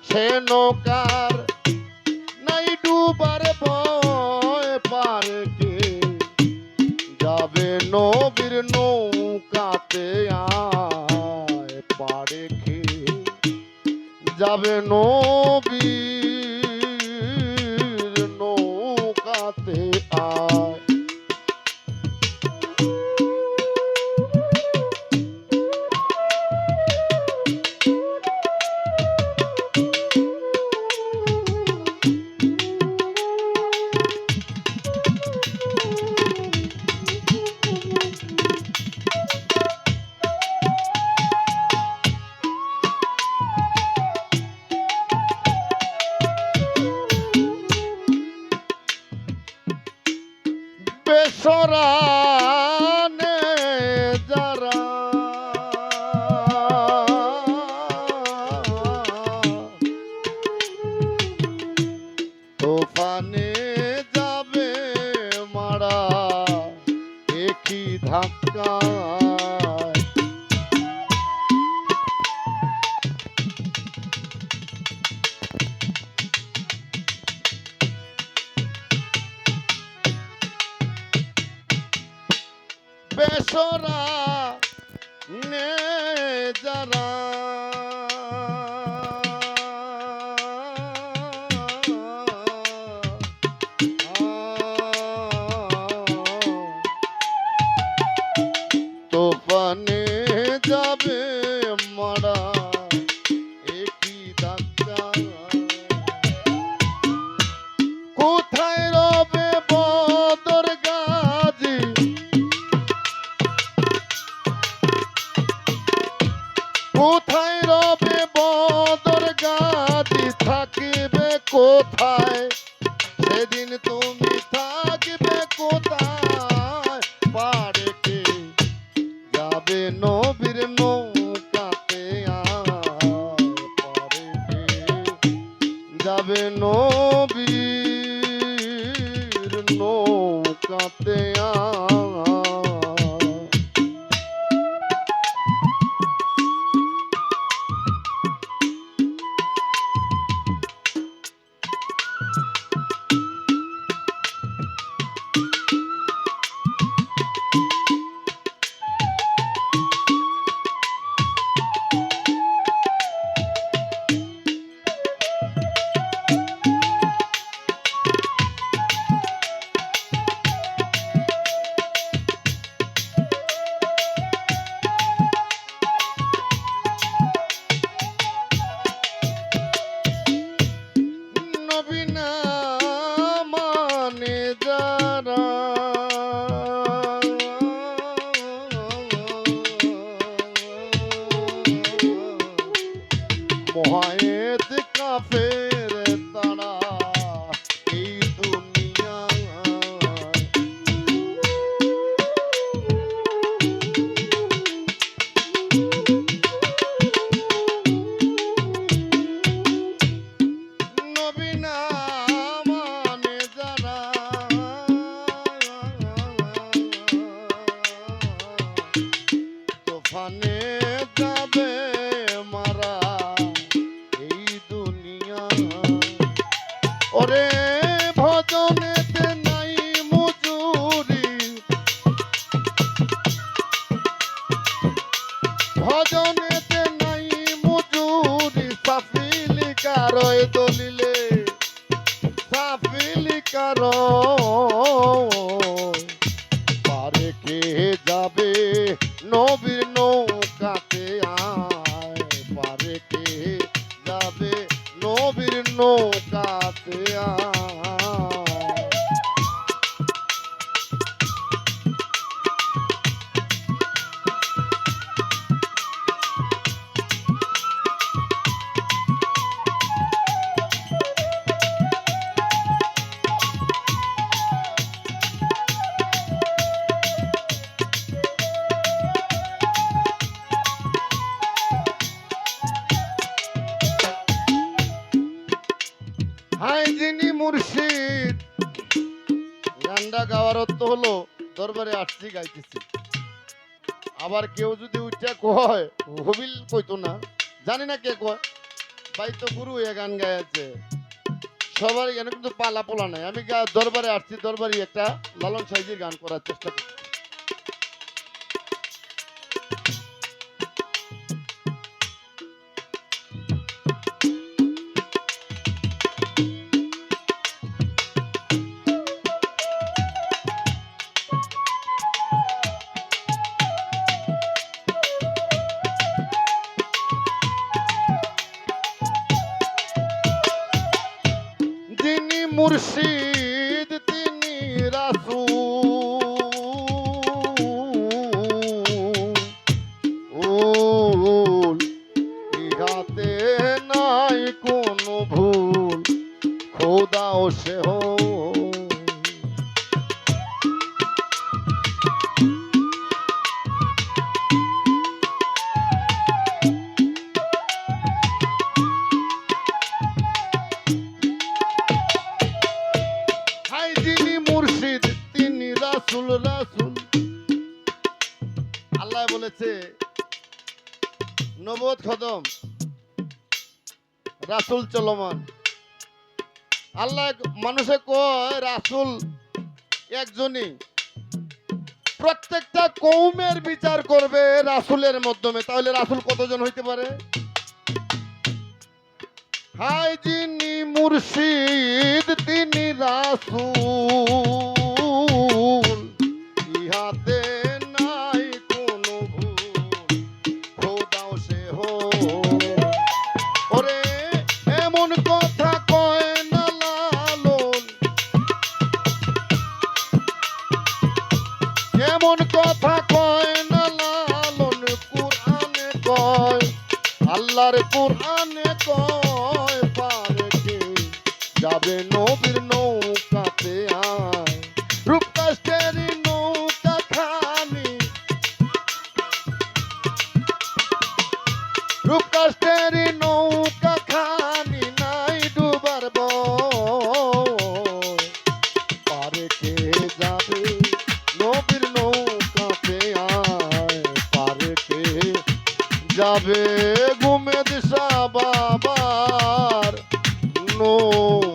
সে নৌকার নাই ডুবার ভয় পারে কে যাবে নবীর নৌকাতে আয় পারে কে যাবে নবীর নৌকাতে আয় বেসরানে যারা তোফানে যাবে মারা একই ধাক্কায় বেসরা নে যারা তোফানে যাবে মারা একই ধাক্কা কোথায় রবে বদর গাজী কোথায় রবে বদর গাজী থাকিবে কোথায় সেদিন তুমি থাকবে কোথায় পারে কে যাবে নবীর নৌকাতে আয় পারে কে যাবে নবীর নৌকাতে আয় মহায়েত কাফের তারা এই দুনিয়া নবী না মানে যারা তোফানে যাবে মারা ওরে ভজনেতে নাই মজুরি ভজনেতে নাই মজুরি সাফিলি কারয় দলিলে সাফিলি কারয় পারে কে যাবে নবীর নৌকাতে আয় পারে কে যাবে নবীর নৌকাতে আয় হাই যিনি মুর্শিদ গানটা গাওয়ার অর্থ হলো দরবারে আসছি গাইতেছি। আবার কেউ যদি উঠে কয় হবিল কইতো না, জানি না কে কয়, ভাই তো গুরু হয়ে গান গাইছে, সবার এখানে কিন্তু পালা পোলা নাই। আমি দরবারে আসছি, দরবারে একটা লালন সাইজির গান করার চেষ্টা করছি। যিনি মুর্শিদ তিনি রাসূল, ইহাতে নাই কোনো ভুল, খোদা ও সেহ। হাই যিনি মুর্শিদ তিনি রাসূল, রাসূল। আল্লাহ বলেছে নবুয়ত খতম, রাসূল চলমান। আল্লাহ মানুষে কয় রাসূল একজনই, প্রত্যেকটা কওমের বিচার করবে রাসূলের মাধ্যমে। তাহলে রাসূল কতজন হইতে পারে? হাই যিনি মুর্শিদ তিনি রাসূল, ইহাতে নাই কোনো ভুল, খোদাও সেহ। ওরে এমন কথা কয় না লালন, এমন কথা কয় না লালন, কুরআনে কয়, আল্লাহর কুরআনে কয়, পারে কে যাবে নবীর নৌকাতে আয়, রূপ কাষ্টের নৌকা খানি, রূপ কাষ্টের নৌকা খানি, নাই ডুবার ভয়, পারে কে যাবে নবীর নৌকাতে আয়, পারে কে যাবে গুমেদ শাহ বাবার নৌ